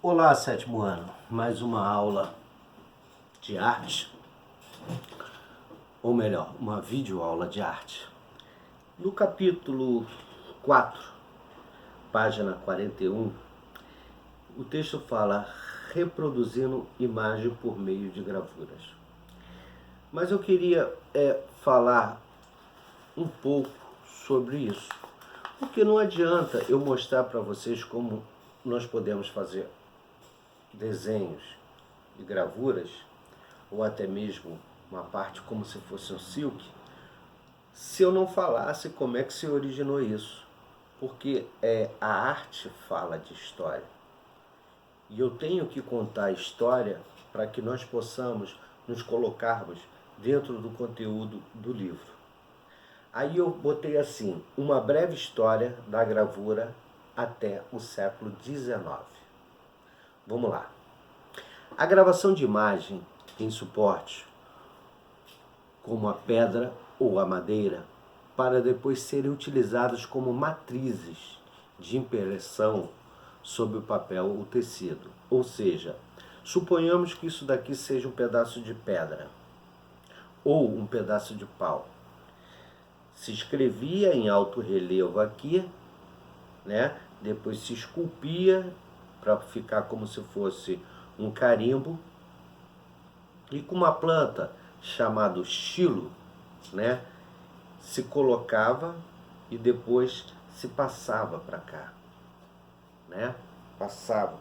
Olá, sétimo ano. Mais uma aula de arte, ou melhor, uma videoaula de arte. No capítulo 4, página 41, o texto fala reproduzindo imagem por meio de gravuras. Mas eu queria falar um pouco sobre isso, porque não adianta eu mostrar para vocês como nós podemos fazer desenhos de gravuras, ou até mesmo uma parte como se fosse um silk, se eu não falasse como é que se originou isso. Porque a arte fala de história. E eu tenho que contar a história para que nós possamos nos colocarmos dentro do conteúdo do livro. Aí eu botei assim, uma breve história da gravura até o século XIX. Vamos lá. A gravação de imagem em suporte, como a pedra ou a madeira, para depois serem utilizados como matrizes de impressão sobre o papel ou tecido. Ou seja, suponhamos que isso daqui seja um pedaço de pedra ou um pedaço de pau. Se escrevia em alto relevo aqui, né? Depois se esculpia para ficar como se fosse um carimbo, e com uma planta chamada xilo, né, se colocava e depois se passava para cá, né? Passava.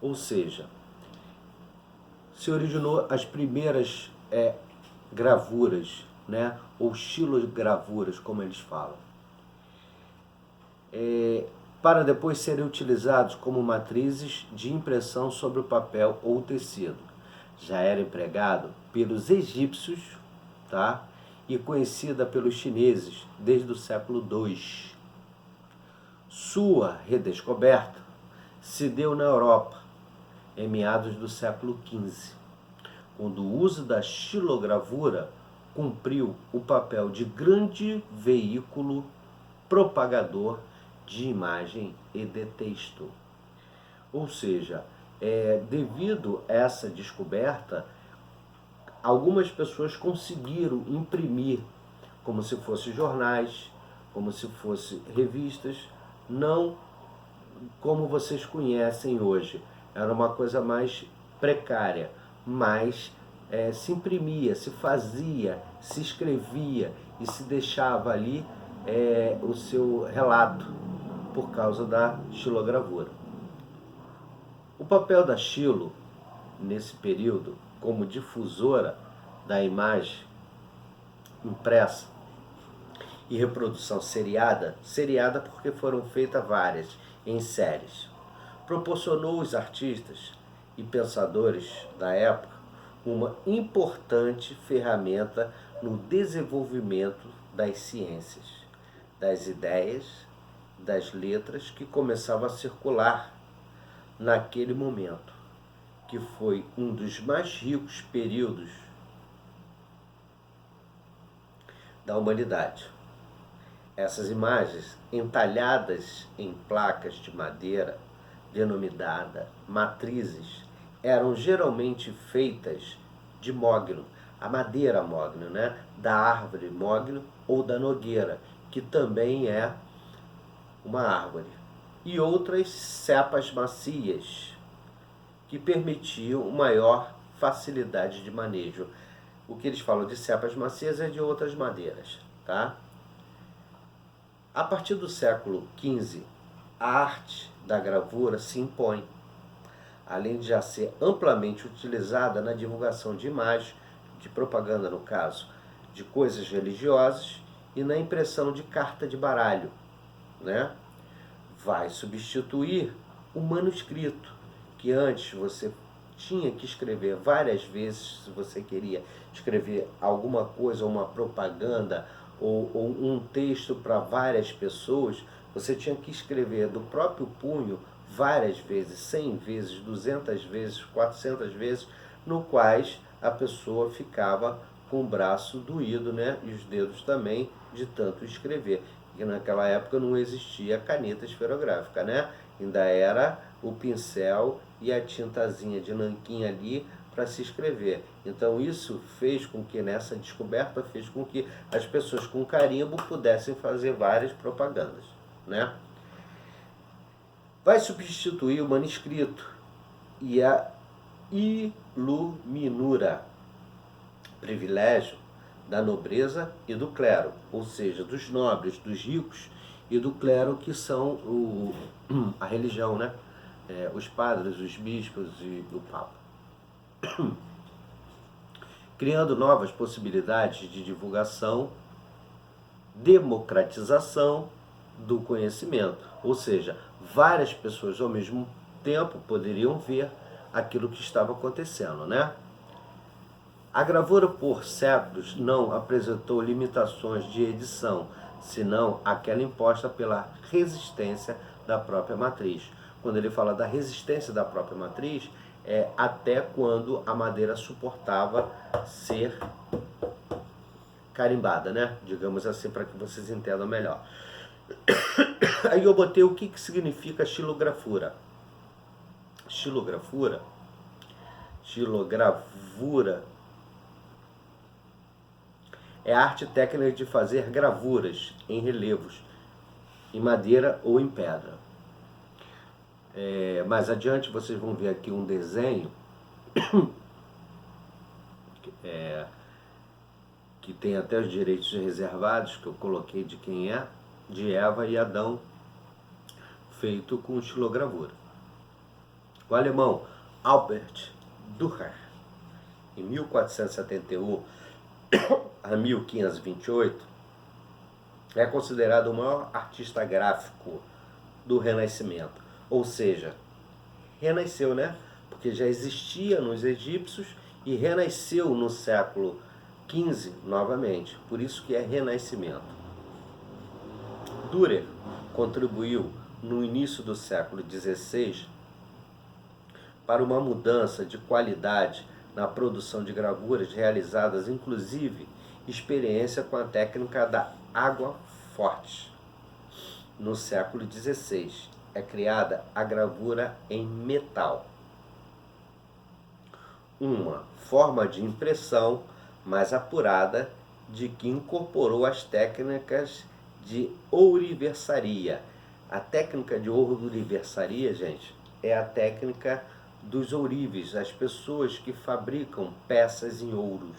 Ou seja, se originou as primeiras gravuras, né, ou xilogravuras, como eles falam, para depois serem utilizados como matrizes de impressão sobre o papel ou tecido. Já era empregado pelos egípcios, tá? E conhecida pelos chineses desde o século II. Sua redescoberta se deu na Europa em meados do século XV, quando o uso da xilogravura cumpriu o papel de grande veículo propagador de imagem e de texto. Ou seja, devido a essa descoberta, algumas pessoas conseguiram imprimir como se fossem jornais, como se fossem revistas, não como vocês conhecem hoje. Era uma coisa mais precária, mas se imprimia, se fazia, se escrevia e se deixava ali o seu relato por causa da xilogravura. O papel da xilo, nesse período, como difusora da imagem impressa e reprodução seriada porque foram feitas várias em séries, proporcionou aos artistas e pensadores da época uma importante ferramenta no desenvolvimento das ciências, das ideias, das letras que começavam a circular naquele momento, que foi um dos mais ricos períodos da humanidade. Essas imagens, entalhadas em placas de madeira, denominada matrizes, eram geralmente feitas de mogno, a madeira mogno, né? Da árvore mogno ou da nogueira, que também é uma árvore, e outras cepas macias, que permitiam maior facilidade de manejo. O que eles falam de cepas macias é de outras madeiras, tá? A partir do século XV, a arte da gravura se impõe, além de já ser amplamente utilizada na divulgação de imagens, de propaganda no caso, de coisas religiosas e na impressão de carta de baralho, né? Vai substituir o manuscrito, que antes você tinha que escrever várias vezes, se você queria escrever alguma coisa, uma propaganda ou um texto para várias pessoas, você tinha que escrever do próprio punho várias vezes, 100 vezes, 200 vezes, 400 vezes, no quais a pessoa ficava com o braço doído, né? E os dedos também, de tanto escrever. porque naquela época não existia caneta esferográfica, né? Ainda era o pincel e a tintazinha de nanquim ali para se escrever. Então isso fez com que, nessa descoberta, fez com que as pessoas com carimbo pudessem fazer várias propagandas, né? Vai substituir o manuscrito e a iluminura, privilégio da nobreza e do clero, ou seja, dos nobres, dos ricos e do clero, que são a religião, né? Os padres, os bispos e o papa. Criando novas possibilidades de divulgação, democratização do conhecimento, ou seja, várias pessoas ao mesmo tempo poderiam ver aquilo que estava acontecendo, né? A gravura por séculos não apresentou limitações de edição, senão aquela imposta pela resistência da própria matriz. Quando ele fala da resistência da própria matriz, é até quando a madeira suportava ser carimbada, né? Digamos assim, para que vocês entendam melhor. Aí eu botei o que significa xilogravura. Xilogravura é a arte técnica de fazer gravuras em relevos, em madeira ou em pedra. Mais adiante vocês vão ver aqui um desenho que tem até os direitos reservados, que eu coloquei de quem é, de Eva e Adão, feito com xilogravura. O alemão Albert Dürer, em 1471 a 1528, é considerado o maior artista gráfico do Renascimento. Ou seja, renasceu, né? Porque já existia nos egípcios e renasceu no século XV novamente. Por isso que é Renascimento. Dürer contribuiu no início do século XVI para uma mudança de qualidade na produção de gravuras realizadas, inclusive experiência com a técnica da água forte. No século XVI é criada a gravura em metal, uma forma de impressão mais apurada de que incorporou as técnicas de ourivesaria. A técnica de ourivesaria, gente, é a técnica dos ourives, as pessoas que fabricam peças em ouros,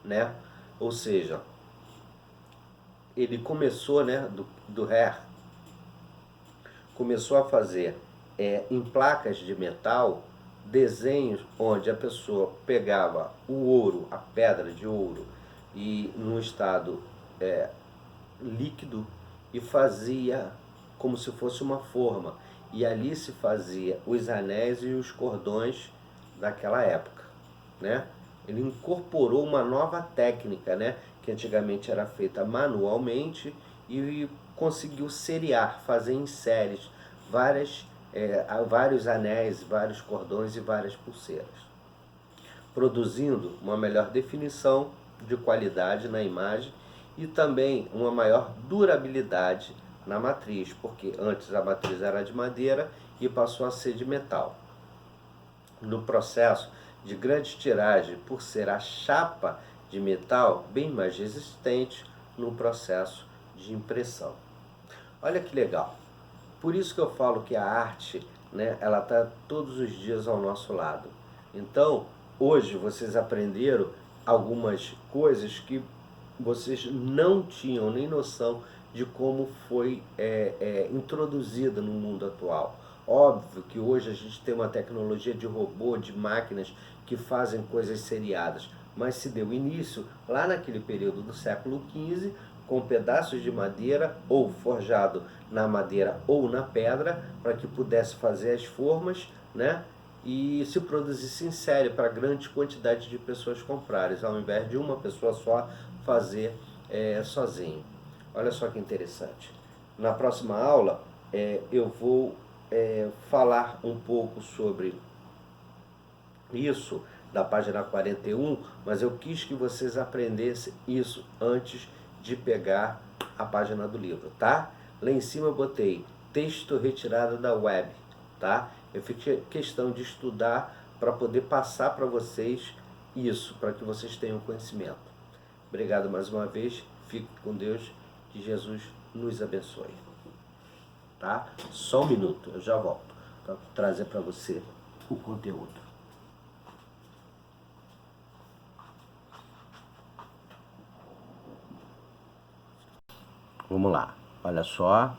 né? Ou seja, ele começou, né, do Dürer, começou a fazer em placas de metal desenhos onde a pessoa pegava o ouro, a pedra de ouro, e num estado líquido, e fazia como se fosse uma forma. E ali se fazia os anéis e os cordões daquela época, né? Ele incorporou uma nova técnica, né, que antigamente era feita manualmente, e conseguiu seriar, fazer em séries vários anéis, vários cordões e várias pulseiras, produzindo uma melhor definição de qualidade na imagem e também uma maior durabilidade na matriz, porque antes a matriz era de madeira e passou a ser de metal. No processo de grande tiragem, por ser a chapa de metal bem mais resistente no processo de impressão. Olha que legal. Por isso que eu falo que a arte, né, ela está todos os dias ao nosso lado. Então, hoje vocês aprenderam algumas coisas que vocês não tinham nem noção de como foi introduzida no mundo atual. Óbvio que hoje a gente tem uma tecnologia de robô, de máquinas que fazem coisas seriadas, mas se deu início lá naquele período do século XV, com pedaços de madeira, ou forjado na madeira ou na pedra, para que pudesse fazer as formas, né? E se produzisse em série para grande quantidade de pessoas comprarem, ao invés de uma pessoa só fazer sozinho. Olha só que interessante. Na próxima aula eu vou falar um pouco sobre isso, da página 41, mas eu quis que vocês aprendessem isso antes de pegar a página do livro, tá? Lá em cima eu botei texto retirado da web, tá? Eu fiz questão de estudar para poder passar para vocês isso, para que vocês tenham conhecimento. Obrigado mais uma vez, fique com Deus, que Jesus nos abençoe. Tá? Só um minuto, eu já volto para trazer para você o conteúdo. Vamos lá, olha só,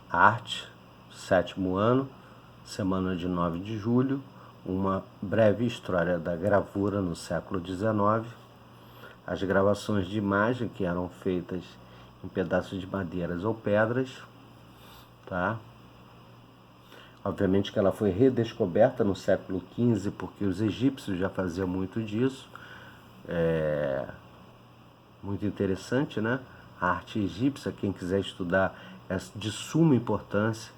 arte, 7º ano, semana de 9 de julho, uma breve história da gravura no século XIX, as gravações de imagem que eram feitas em pedaços de madeiras ou pedras, tá? Obviamente que ela foi redescoberta no século XV, porque os egípcios já faziam muito disso. Muito interessante, né? A arte egípcia, quem quiser estudar, é de suma importância.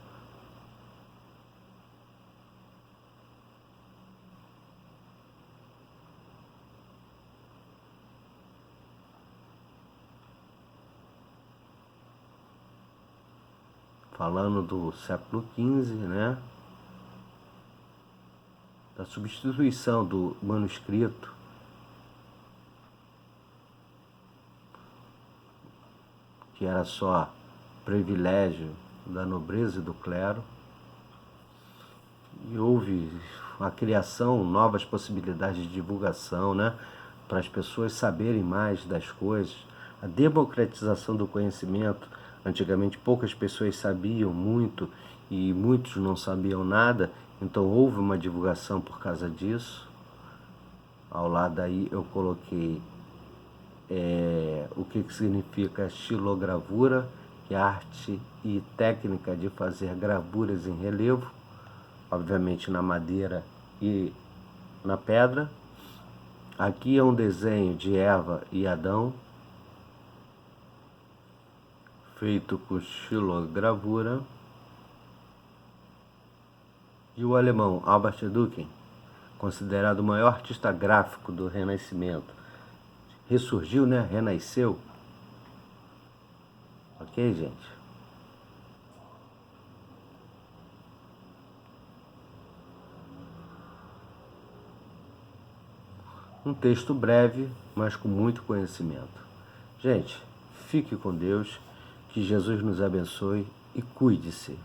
Falando do século XV, né? Da substituição do manuscrito, que era só privilégio da nobreza e do clero, e houve a criação, novas possibilidades de divulgação, né? Para as pessoas saberem mais das coisas, a democratização do conhecimento. Antigamente poucas pessoas sabiam muito e muitos não sabiam nada, então houve uma divulgação por causa disso. Ao lado aí eu coloquei o que significa xilogravura, que é a arte e técnica de fazer gravuras em relevo, obviamente na madeira e na pedra. Aqui é um desenho de Eva e Adão, feito com xilogravura. E o alemão Albert Dücken, considerado o maior artista gráfico do Renascimento, ressurgiu, né? Renasceu. Ok, gente? Um texto breve, mas com muito conhecimento. Gente, fique com Deus, que Jesus nos abençoe e cuide-se.